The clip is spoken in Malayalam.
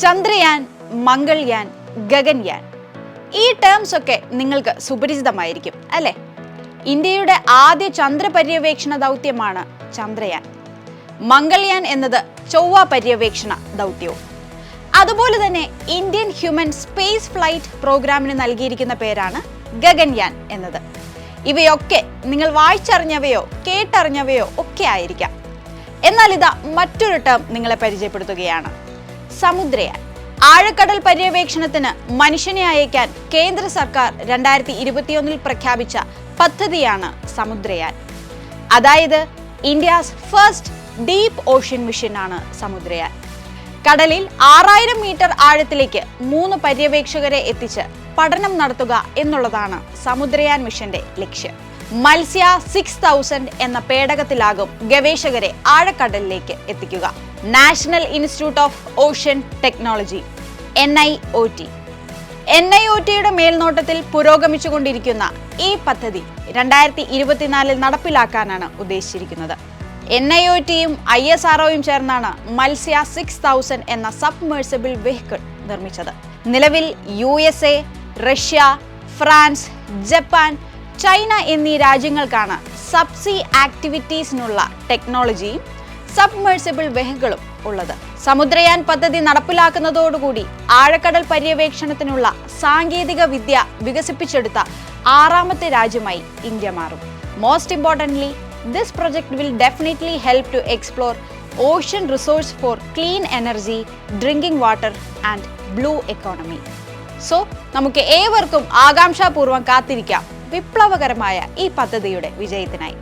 ചന്ദ്രയാൻ, മംഗൾയാൻ, ഗഗൻയാൻ ഈ ടേംസ് ഒക്കെ നിങ്ങൾക്ക് സുപരിചിതമായിരിക്കും അല്ലേ? ഇന്ത്യയുടെ ആദ്യ ചന്ദ്രപര്യവേക്ഷണ ദൗത്യമാണ് ചന്ദ്രയാൻ. മംഗൾയാൻ എന്നത് ചൊവ്വ പര്യവേക്ഷണ ദൗത്യവും. അതുപോലെ തന്നെ ഇന്ത്യൻ ഹ്യൂമൻ സ്പേസ് ഫ്ലൈറ്റ് പ്രോഗ്രാമിന് നൽകിയിരിക്കുന്ന പേരാണ് ഗഗൻയാൻ എന്നത്. ഇവയൊക്കെ നിങ്ങൾ വായിച്ചറിഞ്ഞവയോ കേട്ടറിഞ്ഞവയോ ഒക്കെ ആയിരിക്കാം. എന്നാൽ ഇതാ മറ്റൊരു ടേം നിങ്ങളെ പരിചയപ്പെടുത്തുകയാണ്: സമുദ്രയാൻ. ആഴക്കടൽ പര്യവേക്ഷണത്തിന് മനുഷ്യനെ അയക്കാൻ കേന്ദ്ര സർക്കാർ 2021 പ്രഖ്യാപിച്ച പദ്ധതിയാണ് സമുദ്രയാൻ. അതായത് India's first deep ocean mission ആണ് സമുദ്രയാൻ. കടലിൽ 6000 മീറ്റർ ആഴത്തിലേക്ക് 3 പര്യവേക്ഷകരെ എത്തിച്ച് പഠനം നടത്തുക എന്നുള്ളതാണ് സമുദ്രയാൻ മിഷന്റെ ലക്ഷ്യം. മത്സ്യ 6000 എന്ന പേടകത്തിലാകും ഗവേഷകരെ ആഴക്കടലിലേക്ക് എത്തിക്കുക. National institute of ocean technology NIOT മേൽനോട്ടത്തിൽ പുരോഗമിച്ചുകൊണ്ടിരിക്കുന്ന ഈ പദ്ധതി 2024 നടപ്പിലാക്കാനാണ് ഉദ്ദേശിച്ചിരിക്കുന്നത്. NIOTയും ISROയും ചേർന്നാണ് മത്സ്യ 6000 എന്ന സബ്മേഴ്സിബിൾ വെഹിക്കിൾ നിർമ്മിച്ചത്. നിലവിൽ USA, Russia, France, Japan, China എന്നീ രാജ്യങ്ങൾക്കാണ് സബ്സീ ആക്ടിവിറ്റീസിനുള്ള ടെക്നോളജിയും സബ്മേഴ്സിബിൾ വെഹിക്കിളും ഉള്ളത്. സമുദ്രയാൻ പദ്ധതി നടപ്പിലാക്കുന്നതോടുകൂടി ആഴക്കടൽ പര്യവേക്ഷണത്തിനുള്ള സാങ്കേതിക വിദ്യ വികസിപ്പിച്ചെടുത്ത 6ാമത്തെ രാജ്യമായി ഇന്ത്യ മാറും. Most importantly, this project will definitely help to explore ocean resource for clean energy, drinking water and blue economy. So, നമുക്ക് ഏവർക്കും ആകാംക്ഷാപൂർവ്വം കാത്തിരിക്കാം വിപ്ലവകരമായ ഈ പദ്ധതിയുടെ വിജയത്തിനായി.